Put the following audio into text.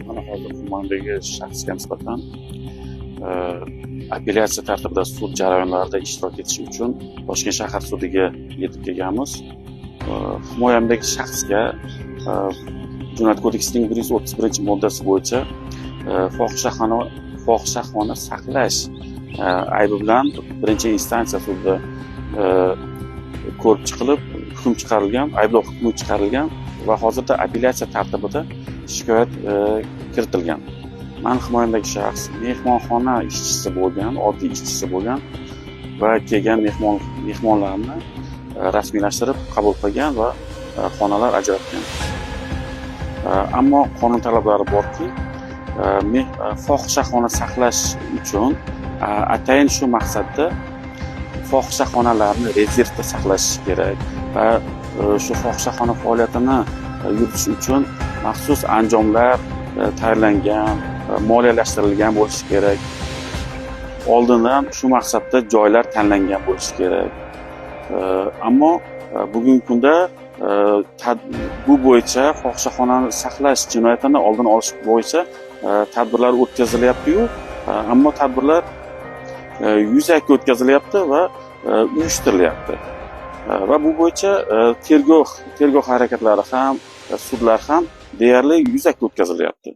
Mana hozir Xumondagi shaxsga nisbatan apellyatsiya tartibida sud jarayonlarida ishtirok etish uchun Toshkent shahar sudiga yetib kelganmiz. Himoyamdagi shaxsga Jinoyat kodeksining 131-moddasi bo'yicha fohishaxona saqlash aybi bilan birinchi instansiya sudida ko'rib chiqilib, hukm chiqarilgan, ayblov hukmi chiqarilgan va hozirda apellyatsiya tartibida shikoyat kiritilgan. Men himoyamdagi shaxs mehmonxona ishchisi bo'lgan, oddiy ishchisi bo'lgan va kelgan mehmonlarni rasmiylashtirib qabul qilgan va xonalar ajratgan. Ammo qonun talablari borki, fohishaxona saqlash uchun atayin shu maqsadda fohishaxonalarni rezervda saqlash kerak va shu fohishaxona faoliyatini yuritish uchun maxsus anjomlar tayyorlangan, moliyalashtirilgan bo'lishi kerak. Oldindan shu maqsadda joylar tanlangan bo'lishi kerak. Ammo bugungi kunda bu bo'yicha fohishaxonani saqlash jinoyatini oldini olish bo'yicha tadbirlar o'tkazilyapti-yu, ammo tadbirlar yuzaki o'tkazilyapti va uyushtirilyapti. Va bu bo'yicha tergov harakatlari ham, sudlar ham deyarli yuzaki o'tkazilyapti.